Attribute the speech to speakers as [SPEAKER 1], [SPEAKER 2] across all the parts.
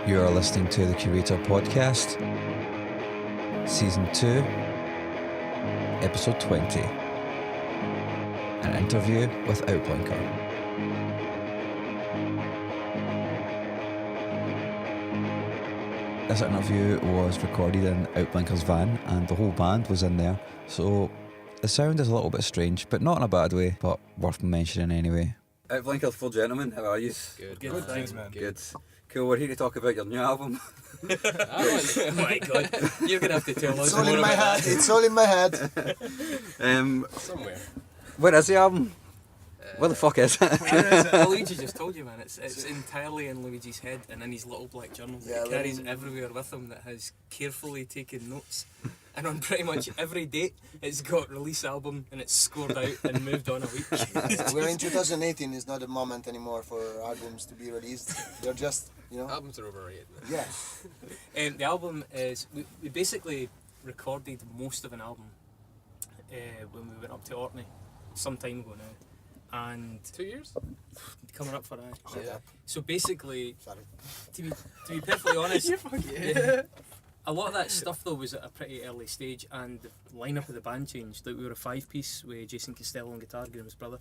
[SPEAKER 1] You are listening to the Curator Podcast, Season 2, Episode 20, an interview with Outblinker. This interview was recorded in Outblinker's van and the whole band was in there, so the sound is a little bit strange, but not in a bad way, but worth mentioning anyway. Outblinker's full gentlemen, how are you?
[SPEAKER 2] Good, thanks, man.
[SPEAKER 1] Good. Cool, we're here to talk about your new album.
[SPEAKER 2] Oh my god, you're going to have to tell us
[SPEAKER 3] It's all
[SPEAKER 2] more
[SPEAKER 3] in my
[SPEAKER 2] about
[SPEAKER 3] head. It's all in my head.
[SPEAKER 2] somewhere.
[SPEAKER 1] Where is the album? Where the fuck is it?
[SPEAKER 2] Luigi just told you, man, it's entirely in Luigi's head and in his little black journal that he carries everywhere with him that has carefully taken notes. And on pretty much every date, it's got release album and it's scored out and moved on a week.
[SPEAKER 3] We're in 2018. It's not a moment anymore for albums to be released. They're just,
[SPEAKER 2] Albums are overrated.
[SPEAKER 3] Yeah.
[SPEAKER 2] The album is, we basically recorded most of an album when we went up to Orkney some time ago now. And
[SPEAKER 4] 2 years?
[SPEAKER 2] coming up for that.
[SPEAKER 3] Shut up.
[SPEAKER 2] So basically,
[SPEAKER 3] Sorry.
[SPEAKER 2] to be perfectly honest,
[SPEAKER 4] Yeah.
[SPEAKER 2] a lot of that stuff though was at a pretty early stage, and the lineup of the band changed. Like we were a 5-piece with Jason Costello on guitar, Graham's brother.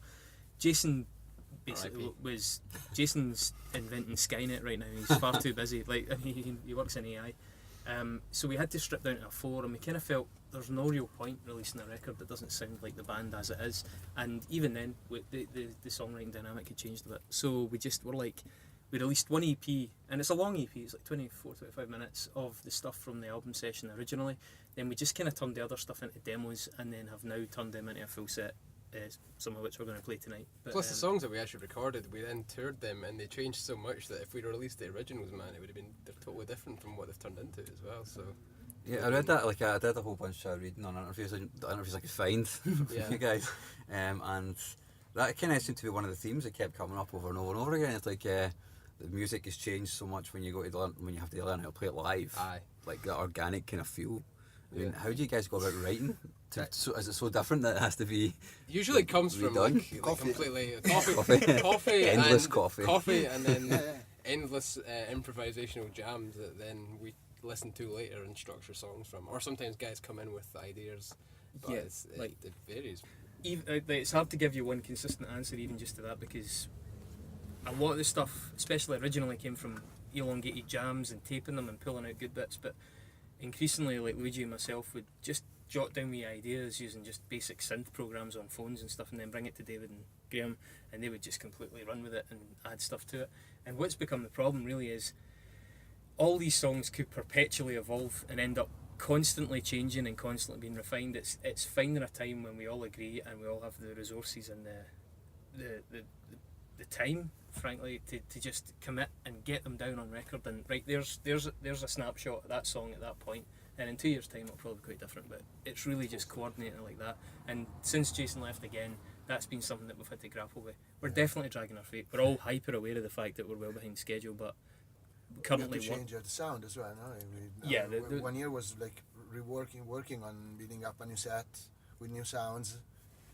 [SPEAKER 2] Jason basically was Jason's inventing Skynet right now. He's far too busy. Like he works in AI. So we had to strip down to a 4, and we kind of felt there's no real point releasing a record that doesn't sound like the band as it is. And even then, the songwriting dynamic had changed a bit. So we released one EP, and it's a long EP, it's like 24-25 minutes of the stuff from the album session originally. Then we just kind of turned the other stuff into demos, and then have now turned them into a full set, some of which we're going to play tonight. But,
[SPEAKER 4] Plus the songs that we actually recorded, we then toured them and they changed so much that if we'd released the originals, man, it would have been totally different from what they've turned into as well. So
[SPEAKER 1] Yeah, I read that, I did a whole bunch of reading on interviews I could find from you guys. And that kind of seemed to be one of the themes that kept coming up over and over and over again. It's like, the music has changed so much when you have to learn how to play it live.
[SPEAKER 4] Aye.
[SPEAKER 1] Like that organic kind of feel. I mean, how do you guys go about writing? Is it so different that it has to be?
[SPEAKER 4] usually it comes from like
[SPEAKER 3] Coffee.
[SPEAKER 4] completely
[SPEAKER 1] Coffee. Endless coffee.
[SPEAKER 4] and then endless improvisational jams that then we listen to later and structure songs from. Or sometimes guys come in with ideas, but
[SPEAKER 2] Yeah,
[SPEAKER 4] it varies.
[SPEAKER 2] it's hard to give you one consistent answer even just to that, because a lot of the stuff, especially originally, came from elongated jams and taping them and pulling out good bits, but increasingly, like Luigi and myself would just jot down the ideas using just basic synth programs on phones and stuff, and then bring it to David and Graham, and they would just completely run with it and add stuff to it. And what's become the problem really is all these songs could perpetually evolve and end up constantly changing and constantly being refined. It's finding a time when we all agree and we all have the resources and the time, frankly, to just commit and get them down on record. And right, there's a snapshot of that song at that point, and in 2 years' time it'll probably be quite different. But it's really just coordinating like that. And since Jason left again, that's been something that we've had to grapple with. We're definitely dragging our feet. We're all hyper aware of the fact that we're well behind schedule, but currently
[SPEAKER 3] we have to change the sound as well. No?
[SPEAKER 2] Yeah,
[SPEAKER 3] 1 year was like working on building up a new set with new sounds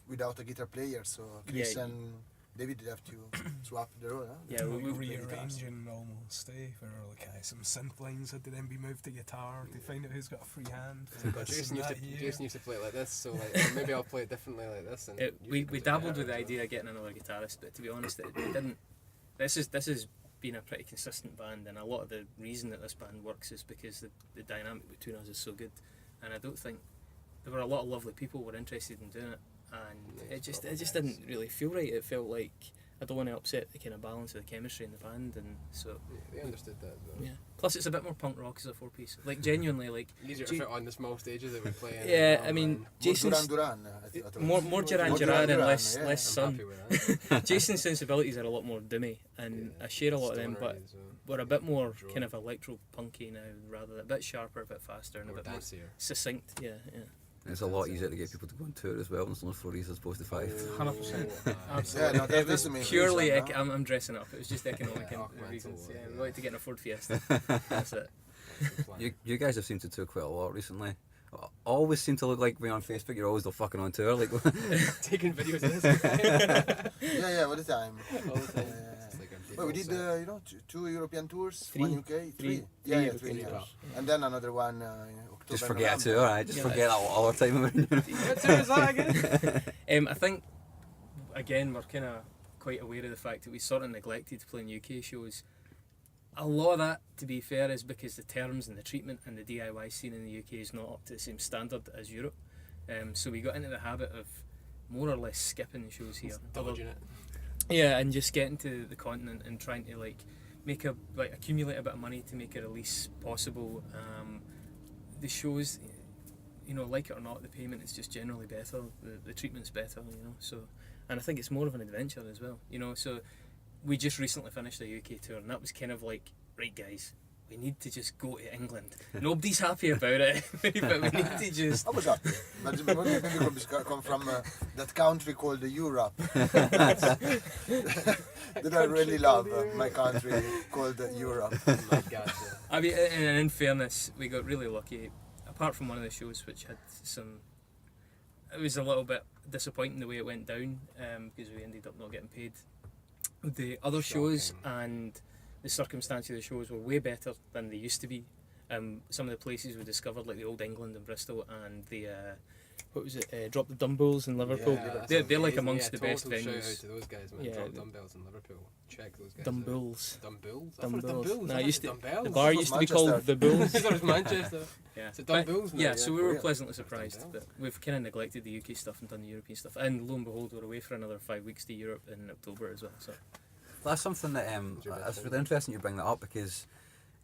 [SPEAKER 3] without a guitar player. So Chris and David have to swap the role. Huh?
[SPEAKER 2] Yeah, we
[SPEAKER 5] rearranging almost. For like some synth lines had to then be moved to guitar to find out who's got a free hand.
[SPEAKER 4] Jason used to play it like this, so like maybe I'll play it differently like this. And
[SPEAKER 2] we dabbled with the idea of getting another guitarist, but to be honest, it didn't. This has been a pretty consistent band, and a lot of the reason that this band works is because the dynamic between us is so good. And I don't think there were a lot of lovely people who were interested in doing it, and it just didn't really feel right. It felt like I don't want to upset the kind of balance of the chemistry in the band, and so
[SPEAKER 4] they understood that as well.
[SPEAKER 2] yeah. Plus, it's a bit more punk rock as a 4-piece. Like genuinely, like
[SPEAKER 4] easier to fit on the small stages that we play.
[SPEAKER 2] Yeah, I mean, Jason's
[SPEAKER 3] Duran.
[SPEAKER 2] more Duran and less
[SPEAKER 3] yeah.
[SPEAKER 2] less Sun. Jason's sensibilities are a lot more dimmy, and I share a lot of them, but we're a bit more kind of electro-punky now, rather than a bit sharper, a bit faster, and a bit more succinct. Yeah.
[SPEAKER 1] It's a lot easier to get people to go on tour as well when it's only 4 years as opposed to 5.
[SPEAKER 2] 100%.
[SPEAKER 3] Absolutely. Yeah,
[SPEAKER 2] It was
[SPEAKER 3] the main
[SPEAKER 2] purely,
[SPEAKER 3] reason,
[SPEAKER 2] I'm dressing up. It was just economic reasons. Yeah, we wanted to get in a Ford Fiesta. That's it.
[SPEAKER 1] You guys have seemed to tour quite a lot recently. Always seem to look like when on Facebook you're always fucking on tour, like
[SPEAKER 4] taking videos of this.
[SPEAKER 3] Yeah, all the time.
[SPEAKER 4] All the time.
[SPEAKER 3] Well, we did two European tours,
[SPEAKER 2] Three.
[SPEAKER 3] one UK,
[SPEAKER 2] Three
[SPEAKER 3] three
[SPEAKER 2] European
[SPEAKER 3] tours.
[SPEAKER 2] tours.
[SPEAKER 3] And then another one in October.
[SPEAKER 1] Just forget it
[SPEAKER 3] November.
[SPEAKER 1] too, alright? Just forget that all the time.
[SPEAKER 4] What tour is that again?
[SPEAKER 2] I think, again, we're kind of quite aware of the fact that we sort of neglected playing UK shows. A lot of that, to be fair, is because the terms and the treatment and the DIY scene in the UK is not up to the same standard as Europe. So we got into the habit of more or less skipping shows here.
[SPEAKER 4] Double unit.
[SPEAKER 2] Yeah, and just getting to the continent and trying to accumulate a bit of money to make a release possible. The shows, like it or not, the payment is just generally better. The treatment's better, So, and I think it's more of an adventure as well, So, we just recently finished a UK tour, and that was kind of like, right, guys, we need to just go to England. Nobody's happy about it, but we need to just.
[SPEAKER 3] I was happy. But maybe come from that country called Europe. That I really love my country called Europe.
[SPEAKER 4] Oh my God.
[SPEAKER 2] I mean, and in fairness, we got really lucky. Apart from one of the shows, which had it was a little bit disappointing the way it went down, because we ended up not getting paid. The other shows and the circumstances of the shows were way better than they used to be. Some of the places we discovered, like the Old England in Bristol and the Drop the Dumbbells in Liverpool.
[SPEAKER 4] Yeah,
[SPEAKER 2] they're like amongst the best
[SPEAKER 4] total
[SPEAKER 2] venues.
[SPEAKER 4] Shout out to those guys, man.
[SPEAKER 2] Yeah,
[SPEAKER 4] Drop Dumbbells in Liverpool. Check those guys.
[SPEAKER 2] Dumbbells.
[SPEAKER 4] Dumbbells.
[SPEAKER 2] Dumbbells. No,
[SPEAKER 4] I
[SPEAKER 2] it used to,
[SPEAKER 4] Dumbbells.
[SPEAKER 2] the bar used to be called The Bulls.
[SPEAKER 4] I thought it was Manchester.
[SPEAKER 2] Yeah,
[SPEAKER 4] Is it Dumbbells now?
[SPEAKER 2] Yeah, so we were
[SPEAKER 3] Yeah.
[SPEAKER 2] pleasantly surprised,
[SPEAKER 4] Dumbbells.
[SPEAKER 2] but we've kind of neglected the UK stuff and done the European stuff. And lo and behold, we're away for another 5 weeks to Europe in October as well. So
[SPEAKER 1] That's something that it's really interesting you bring that up because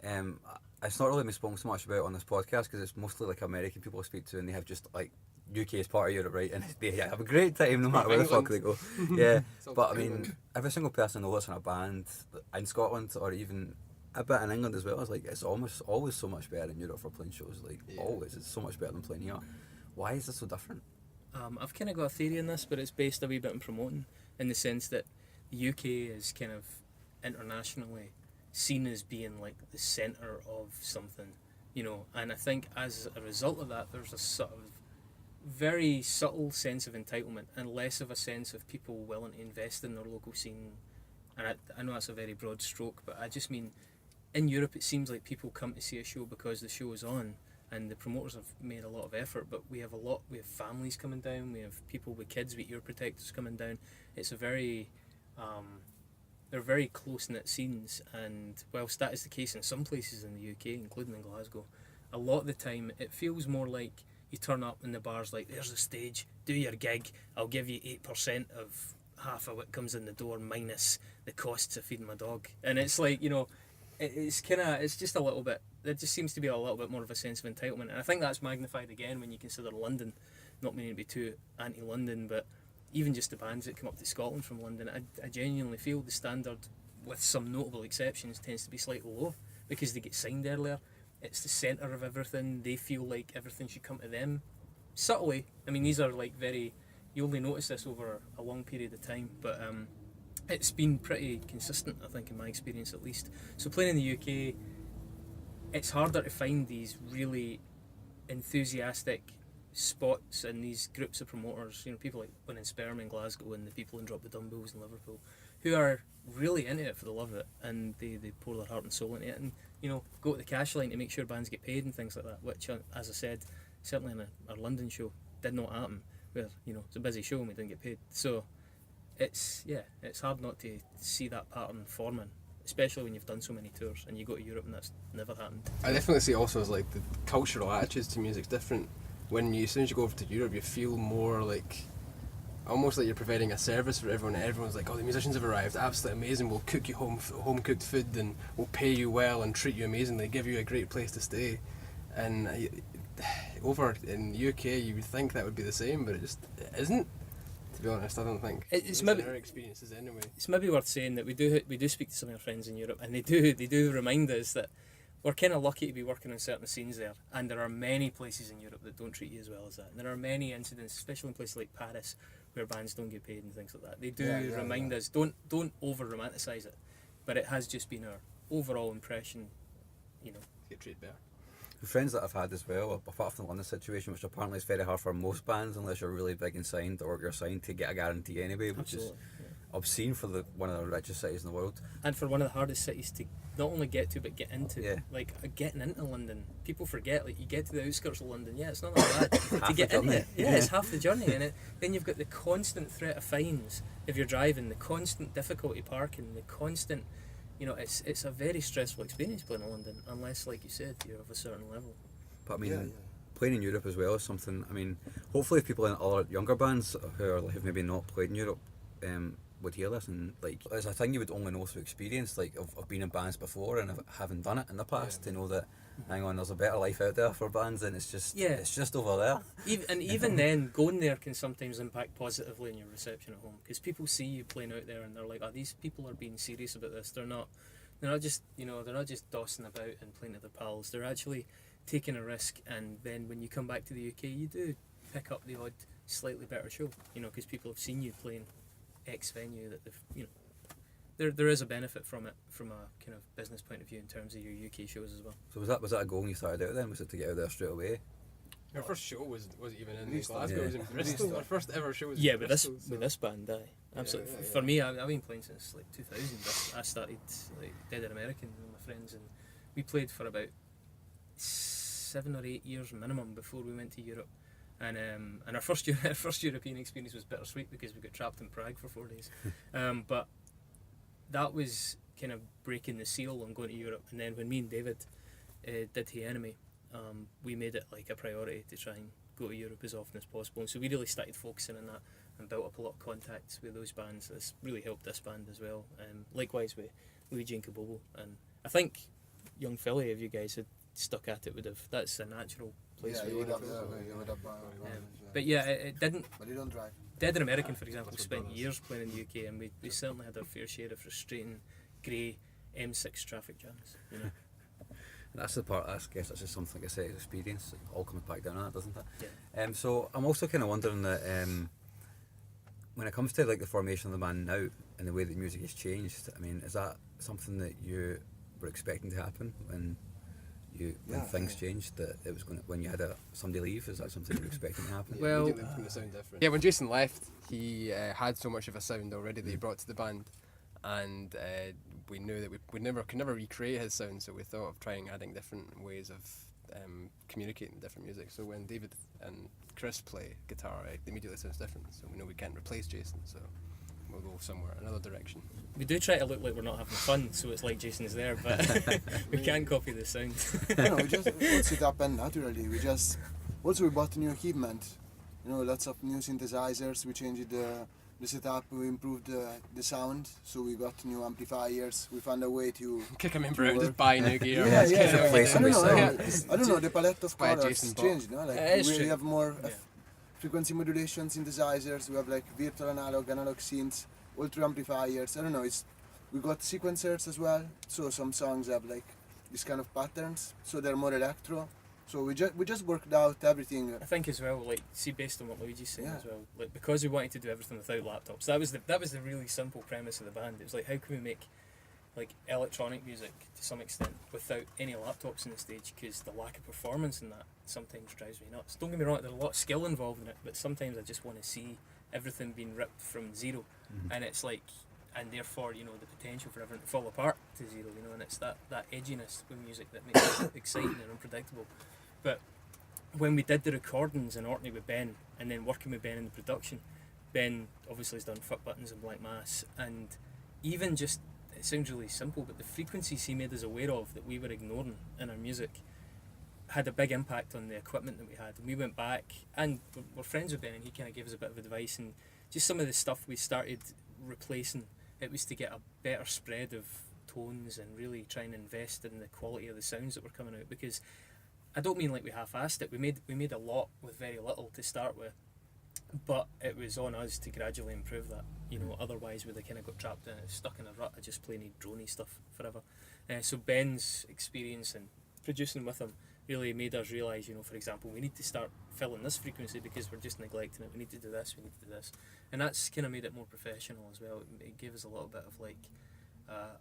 [SPEAKER 1] it's not really been spoken so much about on this podcast because it's mostly like American people I speak to and they have just like UK is part of Europe, right? And they have a great time no matter where the fuck they go. Yeah, but I mean, every single person I know that's in a band in Scotland or even a bit in England as well is like it's almost always so much better in Europe for playing shows. Like always, it's so much better than playing here. Why is this so different?
[SPEAKER 2] I've kind of got a theory on this, but it's based a wee bit on promoting in the sense that the UK is kind of internationally seen as being like the centre of something, and I think as a result of that there's a sort of very subtle sense of entitlement and less of a sense of people willing to invest in their local scene. And I know that's a very broad stroke, but I just mean in Europe it seems like people come to see a show because the show is on and the promoters have made a lot of effort, but we have families coming down, we have people with kids with ear protectors coming down. It's a very they're very close-knit scenes, and whilst that is the case in some places in the UK, including in Glasgow, a lot of the time it feels more like you turn up and the bar's like, there's a stage, do your gig, I'll give you 8% of half of what comes in the door minus the costs of feeding my dog. And it's like, it's just a little bit, there just seems to be a little bit more of a sense of entitlement. And I think that's magnified again when you consider London, not meaning to be too anti-London, but even just the bands that come up to Scotland from London, I genuinely feel the standard, with some notable exceptions, tends to be slightly low because they get signed earlier. It's the centre of everything. They feel like everything should come to them. Subtly, I mean, these are like you only notice this over a long period of time, but it's been pretty consistent, I think, in my experience at least. So playing in the UK, it's harder to find these really enthusiastic spots and these groups of promoters, people like Win and Sperm in Glasgow and the people in Drop the Dumbbells in Liverpool, who are really into it for the love of it, and they pour their heart and soul into it, and go to the cash line to make sure bands get paid and things like that, which, as I said, certainly in our London show did not happen, where it's a busy show and we didn't get paid. So it's hard not to see that pattern forming, especially when you've done so many tours and you go to Europe and that's never happened.
[SPEAKER 4] I definitely see also as like the cultural attitudes to music's different. As soon as you go over to Europe, you feel more like, almost like you're providing a service for everyone. Everyone's like, oh, the musicians have arrived, absolutely amazing, we'll cook you home cooked food and we'll pay you well and treat you amazingly, give you a great place to stay. And over in the UK you would think that would be the same, but it isn't, to be honest. I don't think
[SPEAKER 2] it's maybe
[SPEAKER 4] our experiences anyway.
[SPEAKER 2] It's maybe worth saying that we do speak to some of our friends in Europe, and they do remind us that we're kind of lucky to be working on certain scenes there, and there are many places in Europe that don't treat you as well as that. And there are many incidents, especially in places like Paris, where bands don't get paid and things like that. They do remind us, don't over romanticise it, but it has just been our overall impression,
[SPEAKER 4] Get treated better.
[SPEAKER 1] The friends that I've had as well, apart from the London situation, which apparently is very hard for most bands unless you're really big and signed or you're signed to get a guarantee anyway, which
[SPEAKER 2] Absolutely,
[SPEAKER 1] obscene for one of the richest cities in the world.
[SPEAKER 2] And for one of the hardest cities to not only get to but get into.
[SPEAKER 1] Yeah.
[SPEAKER 2] Like getting into London, people forget, like you get to the outskirts of London, yeah, it's not that bad. To get
[SPEAKER 1] the
[SPEAKER 2] into
[SPEAKER 1] journey.
[SPEAKER 2] it, yeah, it's half the journey. And then you've got the constant threat of fines if you're driving, the constant difficulty parking, the constant, you know, it's a very stressful experience playing in London, unless, like you said, you're of a certain level.
[SPEAKER 1] But I mean, playing in Europe as well is something, I mean, hopefully if people in other younger bands who've maybe not played in Europe would hear this, and like, it's a thing you would only know through experience, like of being in bands before and of having done it in the past, to know that, hang on, there's a better life out there for bands, and it's just over there.
[SPEAKER 2] Even then, going there can sometimes impact positively on your reception at home, because people see you playing out there and they're like, oh, these people are being serious about this. They're not just, you know, they're not just dossing about and playing to their pals. They're actually taking a risk, and then when you come back to the UK, you do pick up the odd slightly better show, you know, because people have seen you playing X venue that they've, you know, there is a benefit from it from a kind of business point of view in terms of your UK shows as well.
[SPEAKER 1] So was that a goal when you started out then? Was it to get out there straight away?
[SPEAKER 4] Our first show wasn't even in
[SPEAKER 3] Bristol.
[SPEAKER 4] Glasgow, it was in Bristol. Our first ever show was in
[SPEAKER 2] With
[SPEAKER 4] Bristol.
[SPEAKER 2] this band, absolutely. For me, I've been playing since like 2000. I started like Dead American with my friends, and we played for about 7 or 8 years minimum before we went to Europe. And our first European experience was bittersweet because we got trapped in Prague for 4 days. But that was kind of breaking the seal on going to Europe. And then when me and David did Hey Enemy, we made it like a priority to try and go to Europe as often as possible. And so we really started focusing on that and built up a lot of contacts with those bands. That's really helped this band as well. Likewise with Luigi and Kabobo. And I think Young Philly, if you guys had stuck at it, that's a natural place for you. But yeah, it didn't.
[SPEAKER 3] But you don't drive.
[SPEAKER 2] Dead and American, for example, spent years playing in the UK, and we certainly had our fair share of frustrating grey M6 traffic jams. You know?
[SPEAKER 1] And that's the part, I guess that's just something like I said, experience. It all comes back down on that, doesn't it?
[SPEAKER 2] Yeah.
[SPEAKER 1] So I'm also kind of wondering that when it comes to like the formation of the band now and the way that music has changed, I mean, is that something that you were expecting to happen when things changed, that it was when you had somebody leave? Is that something you were expecting to happen?
[SPEAKER 2] Well,
[SPEAKER 4] the sound different. Yeah, when Jason left, he had so much of a sound already that he brought to the band, and we knew that we could never recreate his sound, so we thought of trying adding different ways of communicating different music. So when David and Chris play guitar, it immediately sounds different, so we know we can't replace Jason, so we'll go somewhere, another direction.
[SPEAKER 2] We do try to look like we're not having fun, so it's like Jason is there, but we can't copy the sound.
[SPEAKER 3] No, we just once it happened naturally. We bought new equipment, you know, lots of new synthesizers. We changed the setup. We improved the sound. So we got new amplifiers. We found a way to
[SPEAKER 4] kick a member out, just buy new gear.
[SPEAKER 3] Yeah.
[SPEAKER 1] I
[SPEAKER 3] don't know. The palette of
[SPEAKER 4] Buy a
[SPEAKER 3] colors
[SPEAKER 4] Jason
[SPEAKER 3] changed. You know, like we have more frequency modulation synthesizers. We have like virtual analog synths, ultra amplifiers. I don't know. We got sequencers as well. So some songs have like this kind of patterns. So they're more electro. So we just worked out everything.
[SPEAKER 2] I think as well, like, see, based on what Luigi's saying as well, like, because we wanted to do everything without laptops, that was the really simple premise of the band. It was like, how can we make like electronic music to some extent without any laptops on the stage, because the lack of performance in that sometimes drives me nuts. Don't get me wrong, there's a lot of skill involved in it, but sometimes I just want to see everything being ripped from zero. And it's like, and therefore, you know, the potential for everything to fall apart to zero, you know, and it's that edginess with music that makes it exciting and unpredictable. But when we did the recordings in Orkney with Ben, and then working with Ben in the production, Ben obviously has done Fuck Buttons and Black Mass, and even just, it sounds really simple, but the frequencies he made us aware of that we were ignoring in our music had a big impact on the equipment that we had. And we went back, and we're friends with Ben, and he kind of gave us a bit of advice, and just some of the stuff we started replacing, it was to get a better spread of tones and really try and invest in the quality of the sounds that were coming out, because I don't mean like we half-assed it. We made a lot with very little to start with, but it was on us to gradually improve that. You know, otherwise we'd have kind of got trapped in it, stuck in a rut of just playing droney stuff forever. So Ben's experience and producing with him really made us realise, you know, for example, we need to start filling this frequency because we're just neglecting it. We need to do this, we need to do this, and that's kind of made it more professional as well. It gave us a little bit of like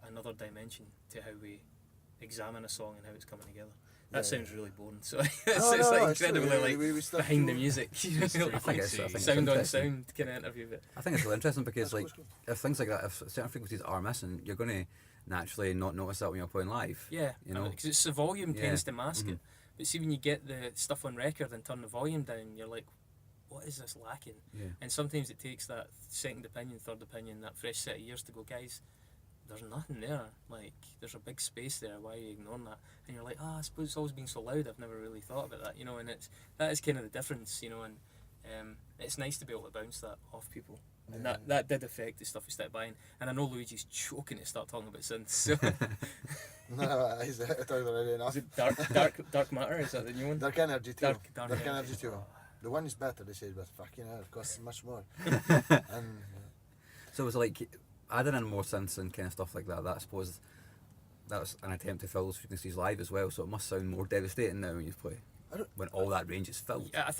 [SPEAKER 2] another dimension to how we examine a song and how it's coming together. That sounds really boring. So it's like incredibly we behind the music.
[SPEAKER 1] I think it's
[SPEAKER 2] sound on sound kind of interview. But
[SPEAKER 1] I think it's really interesting because like if things like that, if certain frequencies are missing, you're going to naturally not notice that when you're playing live.
[SPEAKER 2] Yeah,
[SPEAKER 1] you know,
[SPEAKER 2] because it's the volume tends to mask it. But see, when you get the stuff on record and turn the volume down, you're like, what is this lacking?
[SPEAKER 1] Yeah.
[SPEAKER 2] And sometimes it takes that second opinion, third opinion, that fresh set of ears to go, guys, there's nothing there. Like, there's a big space there. Why are you ignoring that? And you're like, I suppose it's always been so loud. I've never really thought about that, you know. And that is kind of the difference, you know. And it's nice to be able to bounce that off people. And that did affect the stuff we stepped by. And I know Luigi's choking to start talking about synths. So.
[SPEAKER 3] No, he's talked already enough.
[SPEAKER 2] Is it Dark Matter? Is that the new one?
[SPEAKER 3] Dark Energy too.
[SPEAKER 2] Dark
[SPEAKER 3] Energy too. The one is better, they say, but fucking hell, it costs much more. And
[SPEAKER 1] so it was like adding in more synths and kind of stuff like that. I suppose that was an attempt to fill those frequencies live as well. So it must sound more devastating now when you play when all that range is filled.
[SPEAKER 2] Yeah, I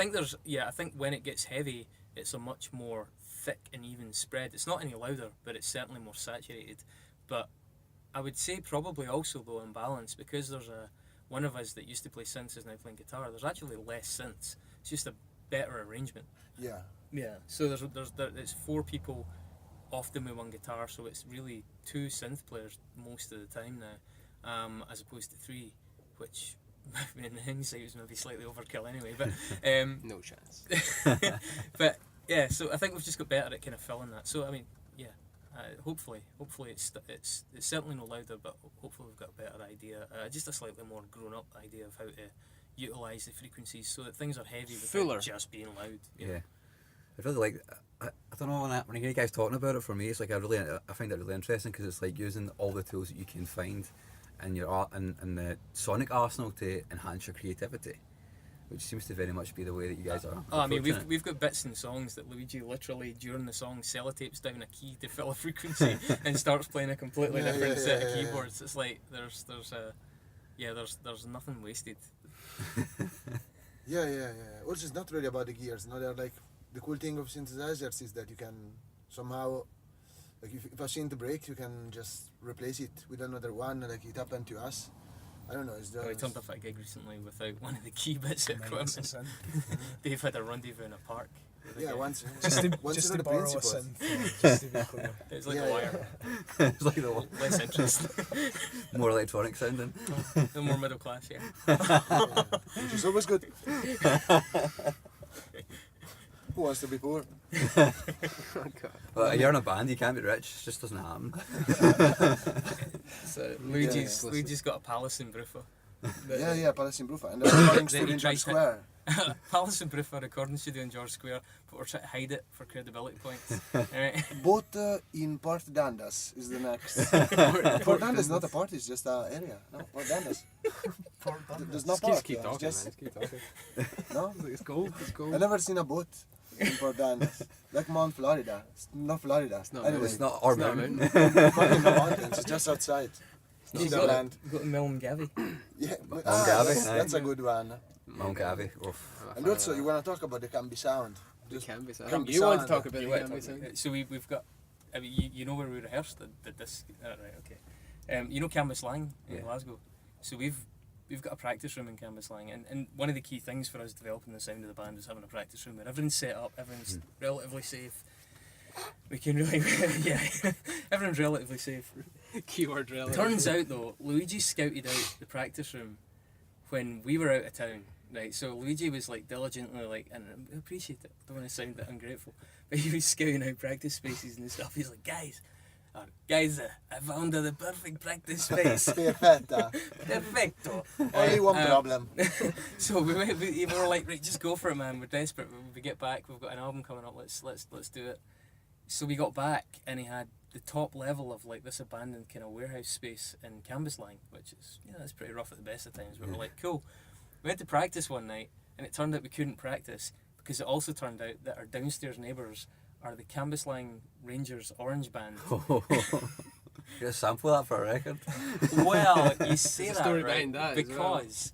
[SPEAKER 2] think when it gets heavy, it's a much more thick and even spread. It's not any louder, but it's certainly more saturated. But I would say probably also though in balance, because there's one of us that used to play synths is now playing guitar. There's actually less synths. It's just a better arrangement.
[SPEAKER 3] Yeah.
[SPEAKER 2] Yeah. So there's 4 people, often with one guitar. So it's really 2 synth players most of the time now, as opposed to 3, which in hindsight was maybe slightly overkill anyway. But
[SPEAKER 4] no chance.
[SPEAKER 2] But yeah, so I think we've just got better at kind of filling that. So I mean, yeah. Hopefully it's certainly no louder, but hopefully we've got a better idea, just a slightly more grown-up idea of how to utilise the frequencies so that things are heavy without just being loud.
[SPEAKER 1] Yeah. I really like. I don't know, when I hear you guys talking about it, for me, it's like I find it really interesting because it's like using all the tools that you can find in your art and the sonic arsenal to enhance your creativity, which seems to very much be the way that you guys are.
[SPEAKER 2] Oh, I mean, we've got bits in songs that Luigi literally during the song sellotapes down a key to fill a frequency and starts playing a completely different set of keyboards. It's like there's nothing wasted.
[SPEAKER 3] Yeah. Also, it's not really about the gears. No, they're like the cool thing of synthesizers is that you can somehow, like if a synth breaks, you can just replace it with another one. Like it happened to us. I don't know. It's
[SPEAKER 2] I turned up at a gig recently without one of the key bits of equipment. Dave had a rendezvous in a park.
[SPEAKER 3] Yeah, once.
[SPEAKER 5] Just to borrow a synth. Just to be clear.
[SPEAKER 2] It's like a wire.
[SPEAKER 1] It's like the one.
[SPEAKER 2] Less interesting.
[SPEAKER 1] More electronic sounding.
[SPEAKER 2] More middle class, yeah.
[SPEAKER 3] Which is always good. Who wants to be poor?
[SPEAKER 1] Well, you're in a band, you can't be rich. It just doesn't happen.
[SPEAKER 2] So Luigi's got a palace in Bruffa.
[SPEAKER 3] Yeah, Palace in Bruffa. And there's a recording studio in George Square.
[SPEAKER 2] Palace in Bruffa recording studio in George Square, but we're trying to hide it for credibility points.
[SPEAKER 3] Both in Port Dundas is the next. Port Dundas is not a port, it's just an area. No, Port Dundas. There's no port.
[SPEAKER 4] Keep talking,
[SPEAKER 3] just,
[SPEAKER 4] man. Keep talking.
[SPEAKER 3] No?
[SPEAKER 4] It's cold. It's cold.
[SPEAKER 3] I've never seen a boat in Port Dundas. Like Mount Florida. It's not Florida.
[SPEAKER 4] It's not.
[SPEAKER 3] Anyway,
[SPEAKER 1] It's not our mountain.
[SPEAKER 3] fucking the mountains. It's just outside.
[SPEAKER 2] You
[SPEAKER 3] It's land.
[SPEAKER 2] got Milngavie.
[SPEAKER 3] Yeah,
[SPEAKER 1] Gavy,
[SPEAKER 3] that's a good one.
[SPEAKER 1] Mount Gavy.
[SPEAKER 3] And also, you want to talk about the Camby sound.
[SPEAKER 4] The Canby sound.
[SPEAKER 3] Canby
[SPEAKER 4] You want to
[SPEAKER 3] sound.
[SPEAKER 4] talk about the
[SPEAKER 2] You want
[SPEAKER 4] Canby
[SPEAKER 2] to
[SPEAKER 4] sound?
[SPEAKER 2] So we've got. I mean, you know where we rehearsed the disc. Right, okay. You know Canvas Lang in Glasgow. So we've got a practice room in Canvas Lang, and one of the key things for us developing the sound of the band is having a practice room where everything's set up, everything's relatively safe. We can really, everyone's relatively safe.
[SPEAKER 4] Keyword relative.
[SPEAKER 2] Turns out though, Luigi scouted out the practice room when we were out of town. Right, so Luigi was like diligently like, and I appreciate it, don't want to sound that ungrateful, but he was scouting out practice spaces and stuff. He's like, guys, I found the perfect practice space.
[SPEAKER 3] Perfecto.
[SPEAKER 2] Perfecto.
[SPEAKER 3] Only one problem.
[SPEAKER 2] So we were like, right, just go for it, man. We're desperate. When we get back, we've got an album coming up. Let's do it. So we got back, and he had the top level of like this abandoned kind of warehouse space in Canvas Line, which is it's pretty rough at the best of times. But we're like, cool. We had to practice one night, and it turned out we couldn't practice because it also turned out that our downstairs neighbours are the Canvas Line Rangers Orange Band.
[SPEAKER 1] Get a sample of that for a record.
[SPEAKER 2] Well, you say
[SPEAKER 4] There's a
[SPEAKER 2] that,
[SPEAKER 4] story
[SPEAKER 2] right?
[SPEAKER 4] behind that
[SPEAKER 2] Because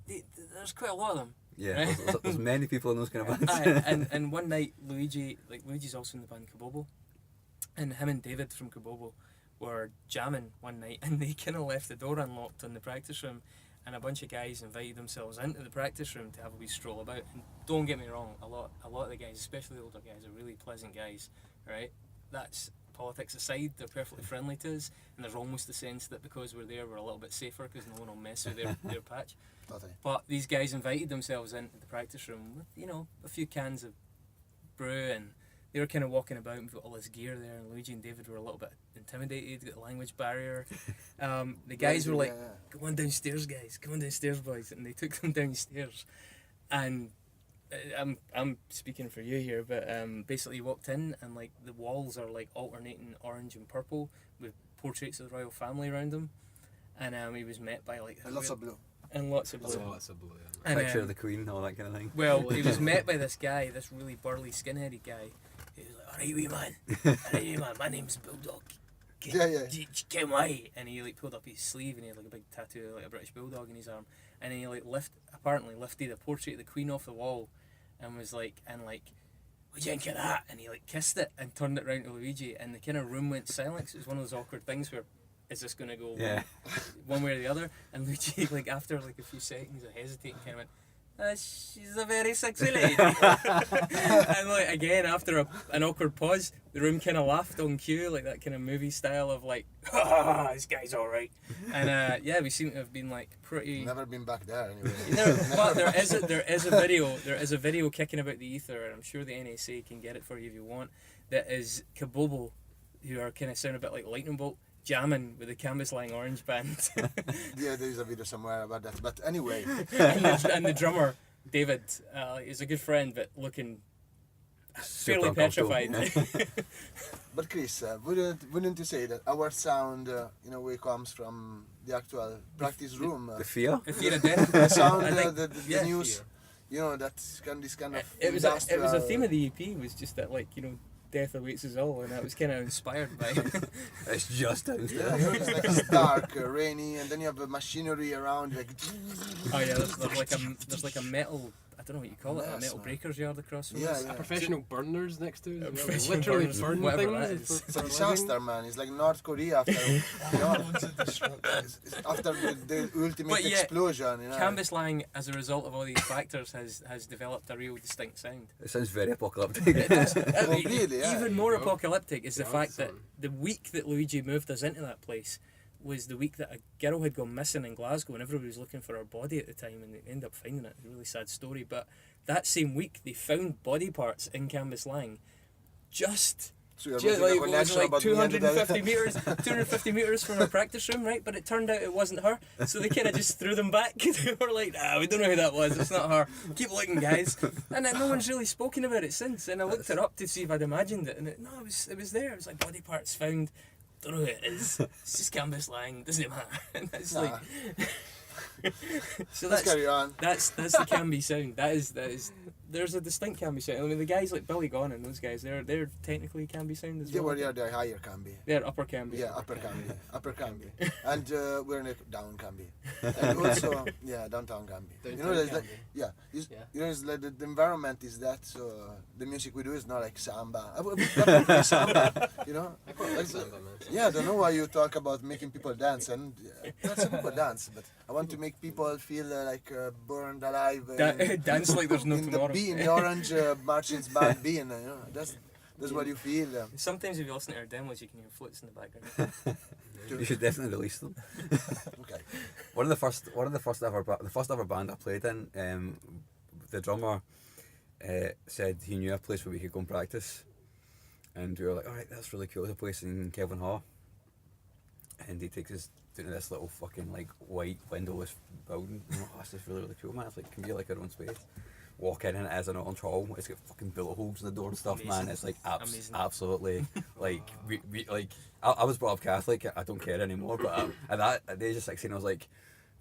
[SPEAKER 2] there's quite a lot of them.
[SPEAKER 1] Yeah, there's many people in those kind of bands.
[SPEAKER 2] and one night Luigi's also in the band Kabobo, and him and David from Kabobo were jamming one night, and they kind of left the door unlocked in the practice room, and a bunch of guys invited themselves into the practice room to have a wee stroll about. And don't get me wrong, a lot of the guys, especially the older guys, are really pleasant guys, right? That's politics aside, they're perfectly friendly to us, and there's almost the sense that because we're there, we're a little bit safer because no one will mess with their patch.
[SPEAKER 3] Totally.
[SPEAKER 2] But these guys invited themselves into the practice room with, you know, a few cans of brew, and they were kind of walking about with all this gear there, and Luigi and David were a little bit intimidated, got the language barrier. The guys were like, "Come on downstairs, guys, come on downstairs, boys," and they took them downstairs. And I'm speaking for you here, but basically walked in, and like the walls are like alternating orange and purple with portraits of the royal family around them, and he was met by like
[SPEAKER 3] And lots of blue.
[SPEAKER 2] And lots of blue.
[SPEAKER 4] Lots of blue.
[SPEAKER 2] And,
[SPEAKER 1] Picture of the Queen, all that kind of thing.
[SPEAKER 2] Well, he was met by this guy, this really burly, skinheaded guy. He was like, "Alright, wee man, alright, wee man, my name's Bulldog. Come away." And he like pulled up his sleeve, and he had like a big tattoo, like a British bulldog in his arm. And he like apparently lifted a portrait of the Queen off the wall, and was like, "What do you think of that?" And he like kissed it and turned it round to Luigi, and the kind of room went silent. It was one of those awkward things where, is this going to go one way or the other? And Luigi, like after like a few seconds of hesitating, kind of went, "She's a very sexy lady." And like again, after an awkward pause, the room kind of laughed on cue, like that kind of movie style of like, "Ha, this guy's all right." And yeah, we seem to have been like pretty.
[SPEAKER 3] Never been back there anyway.
[SPEAKER 2] But there is a video kicking about the ether, and I'm sure the NSA can get it for you if you want. That is Kabobo, who are kind of sound a bit like Lightning Bolt, jamming with the Canvas Lying Orange band.
[SPEAKER 3] Yeah, there's a video somewhere about that. But anyway.
[SPEAKER 2] and the drummer, David, is a good friend, but looking fairly petrified.
[SPEAKER 3] But Chris, wouldn't you say that our sound, in a way, comes from the actual practice room?
[SPEAKER 1] The fear?
[SPEAKER 2] The fear of death.
[SPEAKER 3] The sound,
[SPEAKER 2] think,
[SPEAKER 3] the news, you know, that's this kind of.
[SPEAKER 2] It was a theme of the EP, was just that, like, you know, death awaits us all, and that was kind of inspired by.
[SPEAKER 1] It's just downstairs.
[SPEAKER 3] Yeah, you know, it's like it's dark, rainy, and then you have the machinery around, like.
[SPEAKER 2] Oh yeah, there's like a metal. I don't know what you call it, a metal breaker's yard across from us.
[SPEAKER 3] Yeah.
[SPEAKER 4] Professional burners next to it.
[SPEAKER 2] Professional
[SPEAKER 4] Literally
[SPEAKER 2] burners,
[SPEAKER 4] burn
[SPEAKER 2] whatever that
[SPEAKER 4] things.
[SPEAKER 2] is.
[SPEAKER 3] It's a disaster, man. It's like North Korea after, you know, after the ultimate
[SPEAKER 2] But yeah,
[SPEAKER 3] explosion. You know.
[SPEAKER 2] Canvas Lying, as a result of all these factors, has developed a real distinct sound.
[SPEAKER 1] It sounds very apocalyptic.
[SPEAKER 2] It does.
[SPEAKER 3] Really, yeah.
[SPEAKER 2] Even more apocalyptic is the
[SPEAKER 4] Yeah,
[SPEAKER 2] fact that
[SPEAKER 4] son.
[SPEAKER 2] the week that Luigi moved us into that place was the week that a girl had gone missing in Glasgow, and everybody was looking for her body at the time, and they ended up finding it. It's a really sad story, but that same week they found body parts in Canvas Lying, just
[SPEAKER 3] So you're
[SPEAKER 2] just
[SPEAKER 3] making
[SPEAKER 2] like,
[SPEAKER 3] a
[SPEAKER 2] it was
[SPEAKER 3] connection
[SPEAKER 2] like
[SPEAKER 3] about me and the
[SPEAKER 2] 250 meters 250 meters from our practice room, right? But it turned out it wasn't her, so they kind of just threw them back. They were like, "We don't know who that was, it's not her, keep looking, guys." And then no one's really spoken about it since, and I looked her up to see if I'd imagined it, and it was there. It was like body parts found, don't know who it is, it's just Canvas Lying, doesn't matter. And it's like so
[SPEAKER 3] Let's carry on.
[SPEAKER 2] that's the Canby sound. That is there's a distinct Canby sound. I mean, the guys like Billy Gunn and those guys, they're technically Canby sound as
[SPEAKER 3] Yeah,
[SPEAKER 2] well.
[SPEAKER 3] well, they're higher Cambi.
[SPEAKER 2] They're upper Canby.
[SPEAKER 3] Yeah, upper Cambi. And we're in a down Cambi. And also, yeah, downtown Cambi. You know, there's like,
[SPEAKER 2] Yeah.
[SPEAKER 3] you know, it's like the environment is that, so the music we do is not like samba. I would never play samba, you know?
[SPEAKER 4] I quite like samba, man.
[SPEAKER 3] Yeah, I don't know why you talk about making people dance, and lots of people dance, but I want to make people feel like burned alive.
[SPEAKER 2] Dance like there's no
[SPEAKER 3] in
[SPEAKER 2] tomorrow.
[SPEAKER 3] The the orange Martin's band bean, you know, that's what you feel.
[SPEAKER 2] Sometimes if you listen to our demos, you can hear flutes in the background.
[SPEAKER 1] You should definitely release them.
[SPEAKER 3] Okay.
[SPEAKER 1] The first ever band I played in, the drummer said he knew a place where we could go and practice, and we were like, "Alright, that's really cool. There's a place in Kelvin Hall," and he takes us to this little fucking like white windowless building. I'm like, "Oh, this is really, really cool, man. It's like, can we get like our own space?" Walk in and it is an orange hall. It's got fucking bullet holes in the door and stuff,
[SPEAKER 2] Amazing.
[SPEAKER 1] man. It's like
[SPEAKER 2] Amazing.
[SPEAKER 1] absolutely like like I was brought up Catholic. I don't care anymore. But at the age of 16, I was like,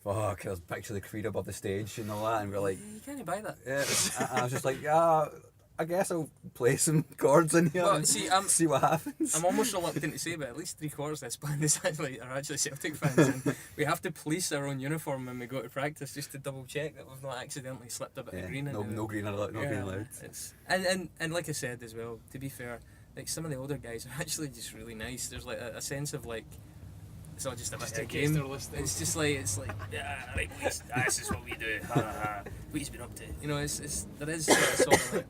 [SPEAKER 1] fuck. I was picture the creed above the stage and all that, and we're like,
[SPEAKER 2] You can't buy that.
[SPEAKER 1] yeah. I was just like, yeah. I guess I'll play some chords in here
[SPEAKER 2] Well,
[SPEAKER 1] and
[SPEAKER 2] see,
[SPEAKER 1] see what happens.
[SPEAKER 2] I'm almost reluctant to say, but at least 3/4 of this band are actually Celtic fans, and we have to police our own uniform when we go to practice just to double check that we've not accidentally slipped a bit of green in.
[SPEAKER 1] No green allowed. No green allowed.
[SPEAKER 2] It's, and like I said as well, to be fair, like some of the older guys are actually just really nice. There's like a sense of like It's not just a bit of a
[SPEAKER 4] in case they're
[SPEAKER 2] game.
[SPEAKER 4] listening.
[SPEAKER 2] It's like, yeah, right, boys, this is what we do. Ha, ha, ha. What he's been up to. You know, there is sort of like.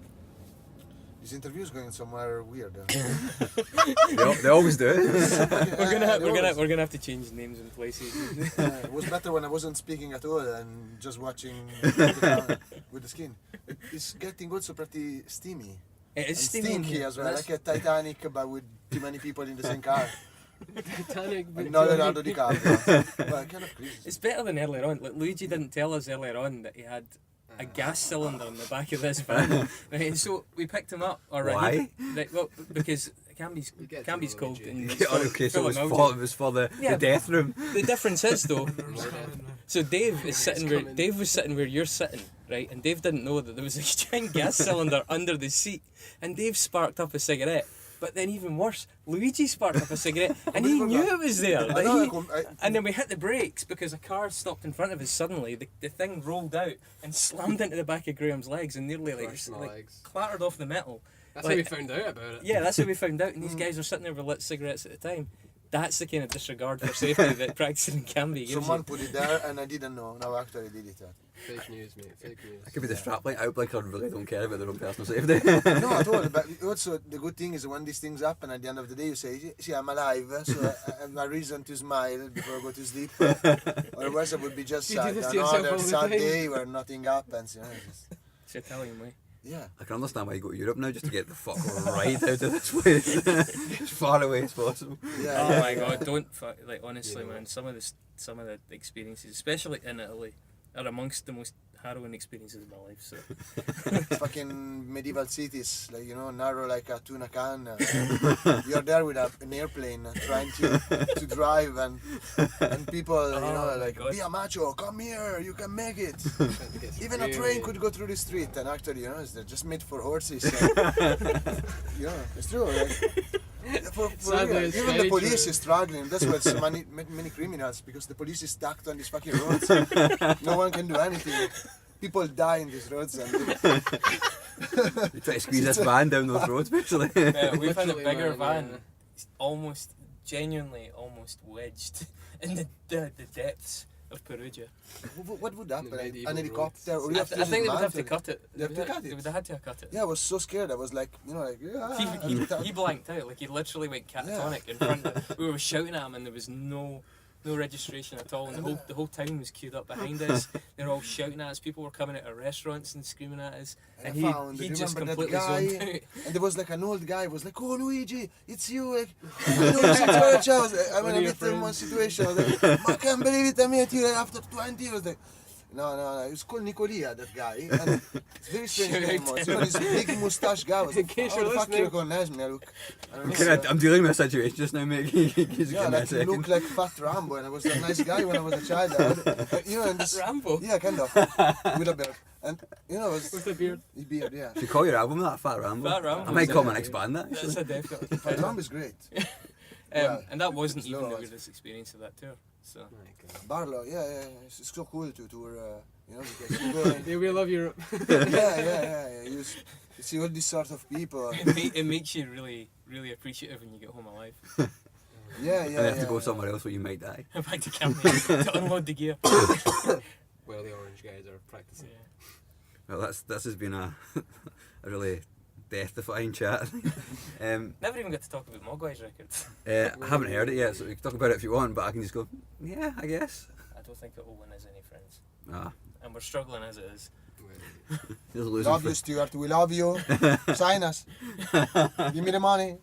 [SPEAKER 3] This interview's going somewhere weird.
[SPEAKER 1] They always do.
[SPEAKER 2] We're gonna have to change names and places.
[SPEAKER 3] It was better when I wasn't speaking at all and just watching with the skin. It's getting also pretty steamy.
[SPEAKER 2] It is
[SPEAKER 3] and stinky as well, like a Titanic but with too many people in the same car.
[SPEAKER 4] Titanic,
[SPEAKER 3] And not Leonardo DiCaprio. Well, kind of crazy.
[SPEAKER 2] It's better than earlier on. Like Luigi didn't tell us earlier on that he had a gas cylinder in the back of this van. Right, and so we picked him up.
[SPEAKER 1] Why?
[SPEAKER 2] Right, well, because Camby's cold and it's
[SPEAKER 1] Okay, so
[SPEAKER 2] full
[SPEAKER 1] it
[SPEAKER 2] of
[SPEAKER 1] was
[SPEAKER 2] mildew.
[SPEAKER 1] for the
[SPEAKER 2] Yeah.
[SPEAKER 1] death room.
[SPEAKER 2] The difference is though. So Dave
[SPEAKER 4] was
[SPEAKER 2] sitting where you're sitting, right? And Dave didn't know that there was a giant gas cylinder under the seat. And Dave sparked up a cigarette. But then even worse, Luigi sparked up a cigarette and he knew it was there.
[SPEAKER 3] I
[SPEAKER 2] Like,
[SPEAKER 3] know,
[SPEAKER 2] and then we hit the brakes because a car stopped in front of us suddenly. The thing rolled out and slammed into the back of Graham's legs and nearly
[SPEAKER 4] Crushed my legs.
[SPEAKER 2] clattered off the metal.
[SPEAKER 4] That's
[SPEAKER 2] Like-
[SPEAKER 4] how we found out about it.
[SPEAKER 2] Yeah, that's how we found out. And these guys were sitting there with lit cigarettes at the time. That's the kind of disregard for safety that practicing in Canby gives
[SPEAKER 3] someone
[SPEAKER 2] you.
[SPEAKER 3] put it there and I didn't know. Now I actually did it.
[SPEAKER 4] Fake news, mate. Fake news.
[SPEAKER 1] That could be the strapline. Outblinker really don't care about their own personal safety.
[SPEAKER 3] No, at all. But also, the good thing is when these things happen, at the end of the day, you say, see, I'm alive, so I have a reason to smile before I go to sleep. Otherwise, I would be just
[SPEAKER 4] You do
[SPEAKER 3] sad.
[SPEAKER 4] this to yourself
[SPEAKER 3] Another
[SPEAKER 4] all the
[SPEAKER 3] sad
[SPEAKER 4] time.
[SPEAKER 3] day where nothing happens. You know, just,
[SPEAKER 2] It's Italian way.
[SPEAKER 3] yeah.
[SPEAKER 1] I can understand why you go to Europe now, just to get the fuck right out of this place. As far away as possible.
[SPEAKER 3] Yeah,
[SPEAKER 2] Oh
[SPEAKER 3] yeah,
[SPEAKER 2] my
[SPEAKER 3] yeah.
[SPEAKER 2] god! Don't like honestly,
[SPEAKER 4] You know.
[SPEAKER 2] man. Some of the experiences, especially in Italy, are amongst the most harrowing experiences of my life. So
[SPEAKER 3] Fucking medieval cities, like, you know, narrow like a tuna can. You're there with an airplane trying to drive, and people, you know,
[SPEAKER 2] Oh my
[SPEAKER 3] like,
[SPEAKER 2] God.
[SPEAKER 3] be a macho, come here, you can make it.
[SPEAKER 4] Trying to get
[SPEAKER 3] Even a
[SPEAKER 4] really-
[SPEAKER 3] train could go through the street, and actually, you know, they're just made for horses. So, you know, it's true. Like, for
[SPEAKER 4] Sadly,
[SPEAKER 3] real.
[SPEAKER 4] it's
[SPEAKER 3] Even
[SPEAKER 4] very
[SPEAKER 3] the police
[SPEAKER 4] true.
[SPEAKER 3] is struggling. That's why so many criminals, because the police is stacked on these fucking roads. No one can do anything. People die in these roads, and
[SPEAKER 1] You try to squeeze this van down those roads, basically.
[SPEAKER 2] we've had a
[SPEAKER 4] Literally,
[SPEAKER 2] bigger
[SPEAKER 4] man,
[SPEAKER 2] van, almost genuinely almost wedged in the depths of Perugia.
[SPEAKER 3] what would happen?
[SPEAKER 4] The medieval
[SPEAKER 3] An helicopter? Or you
[SPEAKER 2] I
[SPEAKER 3] have to
[SPEAKER 2] think
[SPEAKER 3] use
[SPEAKER 2] they
[SPEAKER 3] a
[SPEAKER 2] would
[SPEAKER 3] man
[SPEAKER 2] have to
[SPEAKER 3] to-
[SPEAKER 2] cut it.
[SPEAKER 3] They have to cut
[SPEAKER 2] They
[SPEAKER 3] it?
[SPEAKER 2] would have had to cut it.
[SPEAKER 3] Yeah, I was so scared. I was like, you know, like,
[SPEAKER 2] He blanked out, like he literally went catatonic in front of we were shouting at him and there was no registration at all, and the whole town was queued up behind us. They were all shouting at us, people were coming out of restaurants and screaming at us, and
[SPEAKER 3] I found,
[SPEAKER 2] he
[SPEAKER 3] do you
[SPEAKER 2] just
[SPEAKER 3] remember
[SPEAKER 2] completely
[SPEAKER 3] that
[SPEAKER 2] zoned
[SPEAKER 3] guy?
[SPEAKER 2] out.
[SPEAKER 3] And there was like an old guy who was like, oh Luigi, it's you, like, I know the situation. I was like, I'm in a
[SPEAKER 4] your
[SPEAKER 3] bit in one situation. I was like, I can't believe it, I met you after 20 years. Like, no, it was called Nicolia, that guy. And it's very strange name. You know, this big moustache guy. I was like,
[SPEAKER 4] In case
[SPEAKER 3] how
[SPEAKER 4] you're
[SPEAKER 3] the fuck you
[SPEAKER 4] listening.
[SPEAKER 3] recognize me? I look,
[SPEAKER 1] I'm dealing with a situation just now, mate. Give
[SPEAKER 3] yeah,
[SPEAKER 1] me a
[SPEAKER 3] like you look
[SPEAKER 1] second.
[SPEAKER 3] like Fat Rambo, and I was a nice guy when I was a child. You know, and this,
[SPEAKER 2] Rambo.
[SPEAKER 3] yeah, kind of, with a beard. And, you know, it was
[SPEAKER 4] With the beard.
[SPEAKER 3] his beard, yeah.
[SPEAKER 1] Should you call your album that, Fat Rambo?
[SPEAKER 2] Fat Rambo.
[SPEAKER 1] I might come and expand that.
[SPEAKER 2] That's a definite.
[SPEAKER 3] Fat Rambo is great. Well,
[SPEAKER 2] And that wasn't
[SPEAKER 3] it's
[SPEAKER 2] even
[SPEAKER 3] low,
[SPEAKER 2] the
[SPEAKER 3] it's-
[SPEAKER 2] weirdest experience of that tour. So
[SPEAKER 3] Barlow, yeah, it's so cool to tour, you know, because you go and,
[SPEAKER 4] Yeah, we love Europe.
[SPEAKER 3] yeah, you see all these sort of people.
[SPEAKER 2] it makes you really, really appreciative when you get home alive.
[SPEAKER 3] Yeah,
[SPEAKER 1] And have to
[SPEAKER 3] yeah.
[SPEAKER 1] go somewhere else where you might die.
[SPEAKER 2] Back to Camden to unload the gear.
[SPEAKER 4] Well, the orange guys are practicing.
[SPEAKER 1] Well, this has been a really death-defying chat.
[SPEAKER 2] Never even got to talk about Mogwai's records.
[SPEAKER 1] I haven't heard it yet, so we can talk about it if you want, but I can just go, yeah, I guess.
[SPEAKER 2] I don't think it will win us any friends.
[SPEAKER 1] Ah,
[SPEAKER 2] And we're struggling as it is.
[SPEAKER 1] just losing
[SPEAKER 3] Love you, Stuart. We love you. Sign us. Give me the money.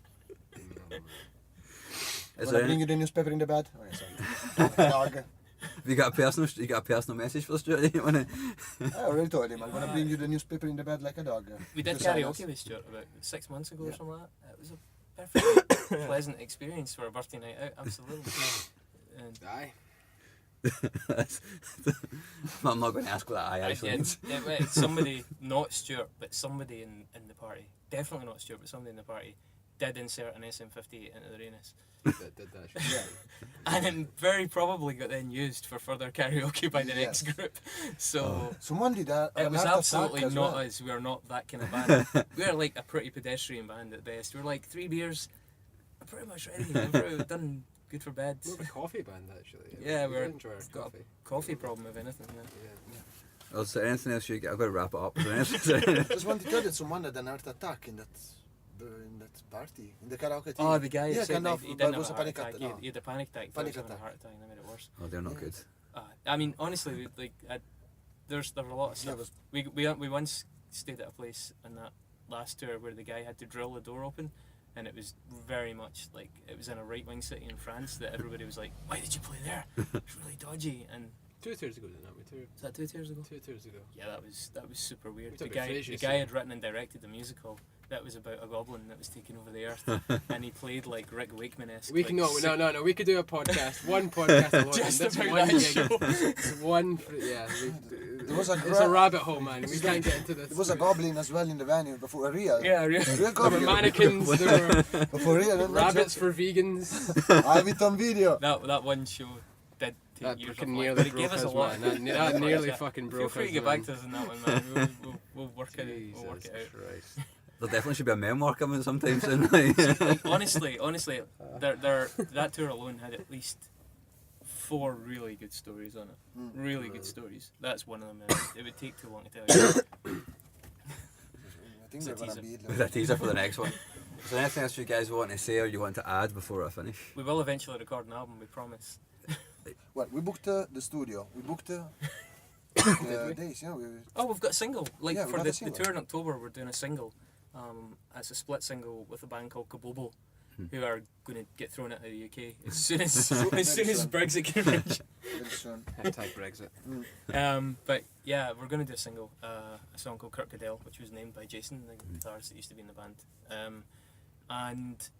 [SPEAKER 1] Is
[SPEAKER 3] Wanna
[SPEAKER 1] there
[SPEAKER 3] bring
[SPEAKER 1] any,
[SPEAKER 3] you the newspaper in the bed? Oh, yeah, sorry. Dog.
[SPEAKER 1] have you got a personal message for Stuart? You wanna?
[SPEAKER 3] I already told him I'm gonna bring you the newspaper in the bed like a dog.
[SPEAKER 2] We did
[SPEAKER 3] To sign us.
[SPEAKER 2] karaoke with Stuart about 6 months ago or
[SPEAKER 3] Yeah.
[SPEAKER 2] something like that. It was a perfectly pleasant experience for a birthday night out, absolutely. And
[SPEAKER 4] Aye.
[SPEAKER 1] I'm not going to ask what that I
[SPEAKER 2] I
[SPEAKER 1] actually
[SPEAKER 2] did.
[SPEAKER 1] means.
[SPEAKER 2] It's somebody, not Stuart, but somebody in the party, definitely not Stuart, but somebody in the party, did insert an SM58 into the Rhenus.
[SPEAKER 4] Did that shit.
[SPEAKER 2] And it very probably got then used for further karaoke by the
[SPEAKER 3] Yes.
[SPEAKER 2] next group. So
[SPEAKER 3] Someone did that.
[SPEAKER 2] it
[SPEAKER 3] an
[SPEAKER 2] was
[SPEAKER 3] heart
[SPEAKER 2] absolutely
[SPEAKER 3] attack as
[SPEAKER 2] not
[SPEAKER 3] well.
[SPEAKER 2] us. We are not that kind of band. We're like a pretty pedestrian band at best. We're like 3 beers, I'm pretty much ready. We've done good for bed.
[SPEAKER 4] More of a coffee band, actually.
[SPEAKER 2] Yeah,
[SPEAKER 4] we enjoy our
[SPEAKER 2] got
[SPEAKER 4] coffee.
[SPEAKER 2] a coffee problem, if anything.
[SPEAKER 1] Well, is there anything else I've got to wrap it up? Is there anything?
[SPEAKER 3] Just wanted to tell you someone had an heart attack in that party, in the karaoke team.
[SPEAKER 2] Oh, the guy
[SPEAKER 3] Yeah,
[SPEAKER 2] said
[SPEAKER 3] kind of,
[SPEAKER 2] he
[SPEAKER 3] but
[SPEAKER 2] didn't
[SPEAKER 3] it was
[SPEAKER 2] have
[SPEAKER 3] a
[SPEAKER 2] a
[SPEAKER 3] panic
[SPEAKER 2] heart
[SPEAKER 3] attack.
[SPEAKER 2] attack.
[SPEAKER 3] No.
[SPEAKER 2] He had a panic attack.
[SPEAKER 3] Panic
[SPEAKER 2] He was having
[SPEAKER 3] attack.
[SPEAKER 2] a heart attack and that made it worse.
[SPEAKER 1] Oh, they're not good.
[SPEAKER 2] I mean, honestly, there's a lot of stuff. We once stayed at a place in that last tour where the guy had to drill the door open, and it was very much like it was in a right-wing city in France that everybody was like, "Why did you play there? It's really dodgy." And
[SPEAKER 4] 2 tours ago, didn't we?
[SPEAKER 2] was that 2 tours ago?
[SPEAKER 4] 2 tours ago.
[SPEAKER 2] Yeah, that was super weird.
[SPEAKER 4] We
[SPEAKER 2] The
[SPEAKER 4] talked about
[SPEAKER 2] guy
[SPEAKER 4] Frasier,
[SPEAKER 2] had written and directed the musical that was about a goblin that was taking over the earth, and he played like Rick Wakeman-esque.
[SPEAKER 4] We can no. We could do a podcast, one podcast alone.
[SPEAKER 2] Just
[SPEAKER 4] That's
[SPEAKER 2] about
[SPEAKER 4] one
[SPEAKER 2] that
[SPEAKER 4] gig. It's one. Yeah, it's a rabbit hole, man. We can't get into this.
[SPEAKER 3] There was a goblin as well in the venue, but for a real.
[SPEAKER 2] Yeah, really.
[SPEAKER 3] Real
[SPEAKER 4] There were
[SPEAKER 3] goblin.
[SPEAKER 4] mannequins. There were
[SPEAKER 3] But for real. not
[SPEAKER 4] rabbits
[SPEAKER 3] joking.
[SPEAKER 4] for vegans.
[SPEAKER 3] I have it on video.
[SPEAKER 2] That one show did take
[SPEAKER 4] That
[SPEAKER 2] years
[SPEAKER 4] fucking
[SPEAKER 2] of life,
[SPEAKER 4] nearly
[SPEAKER 2] but it
[SPEAKER 4] broke
[SPEAKER 2] gave us a
[SPEAKER 4] us,
[SPEAKER 2] lot.
[SPEAKER 4] man. That nearly fucking
[SPEAKER 2] Feel
[SPEAKER 4] broke
[SPEAKER 2] free
[SPEAKER 4] us.
[SPEAKER 2] to get
[SPEAKER 4] man.
[SPEAKER 2] back to us on that one, man. We'll work it. We'll work it out.
[SPEAKER 4] Christ.
[SPEAKER 1] There definitely should be a memoir coming sometime soon. Like.
[SPEAKER 2] honestly, that tour alone had at least 4 really good stories on it. Really good stories. That's one of them. It would take too long to tell you.
[SPEAKER 3] I think
[SPEAKER 2] It's a
[SPEAKER 3] they're gonna
[SPEAKER 2] teaser.
[SPEAKER 3] be
[SPEAKER 1] With a teaser for the next one. Is there anything else you guys want to say or you want to add before I finish?
[SPEAKER 2] We will eventually record an album, we promise.
[SPEAKER 3] Well, we booked the studio. We booked the days, yeah.
[SPEAKER 2] Oh, we've got a single. Like
[SPEAKER 3] Yeah, we've
[SPEAKER 2] for
[SPEAKER 3] got
[SPEAKER 2] the
[SPEAKER 3] a single.
[SPEAKER 2] tour in October, we're doing a single. It's a split single with a band called Kabobo, who are going to get thrown out of the UK as soon as Brexit can reach.
[SPEAKER 3] Very soon.
[SPEAKER 4] Hashtag Brexit.
[SPEAKER 2] But yeah, we're going to do a single, a song called Kirk Cadell, which was named by Jason, the guitarist that used to be in the band. And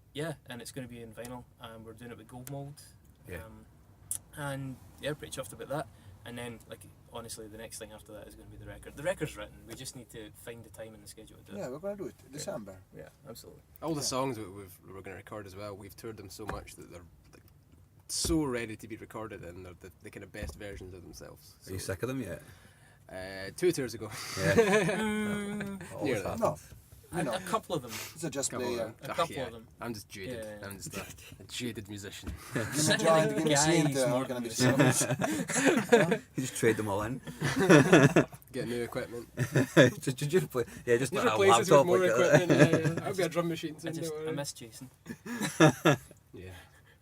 [SPEAKER 2] it's going to be in vinyl, and we're doing it with Gold Mold.
[SPEAKER 1] Yeah.
[SPEAKER 2] And yeah, pretty chuffed about that. And then, like, honestly, the next thing after that is going to be the record. The record's written. We just need to find the time in the schedule to do it.
[SPEAKER 3] Yeah, we're gonna do it. December.
[SPEAKER 2] Yeah, absolutely.
[SPEAKER 4] All the songs we're going to record as well, we've toured them so much that they're like, so ready to be recorded, and they're the kind of best versions of themselves.
[SPEAKER 1] Are you sick of them yet?
[SPEAKER 4] 2 tours ago.
[SPEAKER 1] Yeah.
[SPEAKER 4] Near that.
[SPEAKER 3] No,
[SPEAKER 2] A couple of them.
[SPEAKER 3] it's a just
[SPEAKER 4] Couple
[SPEAKER 3] player.
[SPEAKER 4] of them.
[SPEAKER 2] A couple of them.
[SPEAKER 4] I'm just jaded.
[SPEAKER 2] Yeah.
[SPEAKER 4] I'm just a jaded musician.
[SPEAKER 3] Give me a joint, give me a synth,
[SPEAKER 2] Guys,
[SPEAKER 3] we're
[SPEAKER 2] more
[SPEAKER 3] gonna be
[SPEAKER 2] than
[SPEAKER 3] so.
[SPEAKER 1] You just trade them all in.
[SPEAKER 4] Get new equipment.
[SPEAKER 1] just play, yeah, just
[SPEAKER 4] Just
[SPEAKER 1] a
[SPEAKER 4] replace us
[SPEAKER 1] laptop.
[SPEAKER 4] with more
[SPEAKER 1] like
[SPEAKER 4] equipment. Yeah. I'll be a drum machine soon.
[SPEAKER 2] I miss Jason.
[SPEAKER 4] Yeah.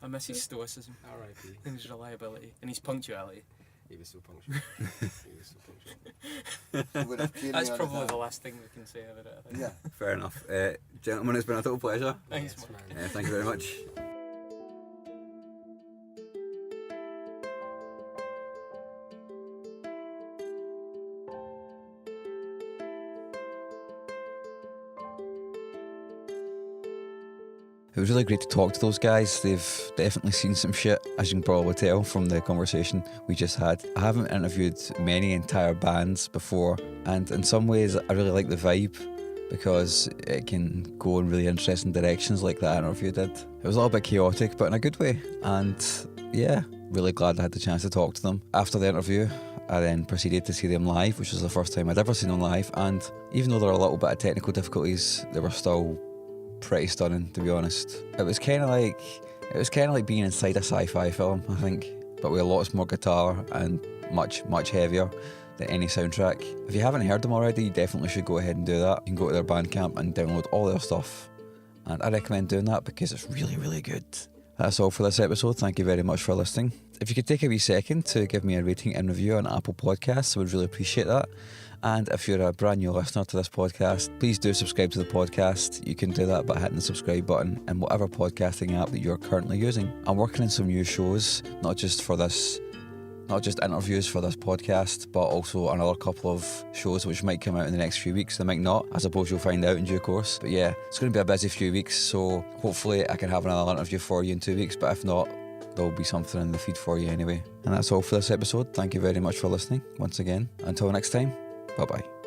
[SPEAKER 2] I miss his stoicism
[SPEAKER 4] R.I.P.
[SPEAKER 2] and his reliability and his punctuality.
[SPEAKER 4] He was so punctual. He was so punctual.
[SPEAKER 3] He would have killed
[SPEAKER 2] That's
[SPEAKER 3] me all
[SPEAKER 2] probably
[SPEAKER 3] the
[SPEAKER 2] the
[SPEAKER 3] time.
[SPEAKER 2] last thing we can say about it, I think.
[SPEAKER 3] Yeah.
[SPEAKER 1] Fair enough. Gentlemen, it's been a total pleasure.
[SPEAKER 2] Thanks,
[SPEAKER 4] Yes,
[SPEAKER 2] man.
[SPEAKER 4] man.
[SPEAKER 1] Thank you very much. It was really great to talk to those guys. They've definitely seen some shit, as you can probably tell from the conversation we just had. I haven't interviewed many entire bands before, and in some ways I really like the vibe because it can go in really interesting directions like that interview did. It was a little bit chaotic, but in a good way, and yeah, really glad I had the chance to talk to them. After the interview, I then proceeded to see them live, which was the first time I'd ever seen them live, and even though there were a little bit of technical difficulties, they were still pretty stunning, to be honest. It was kind of like being inside a sci-fi film, I think, but with lots more guitar and much heavier than any soundtrack. If you haven't heard them already, you definitely should go ahead and do that. You can go to their Bandcamp and download all their stuff, and I recommend doing that because it's really good. That's all for this episode. Thank you very much for listening. If you could take a wee second to give me a rating and review on Apple Podcasts, I would really appreciate that. And if you're a brand new listener to this podcast, please do subscribe to the podcast. You can do that by hitting the subscribe button in whatever podcasting app that you're currently using. I'm working on some new shows, not just interviews for this podcast, but also another couple of shows which might come out in the next few weeks. They might not. I suppose you'll find out in due course. But yeah, it's going to be a busy few weeks, so hopefully I can have another interview for you in 2 weeks. But if not, there'll be something in the feed for you anyway. And that's all for this episode. Thank you very much for listening once again. Until next time. Bye-bye.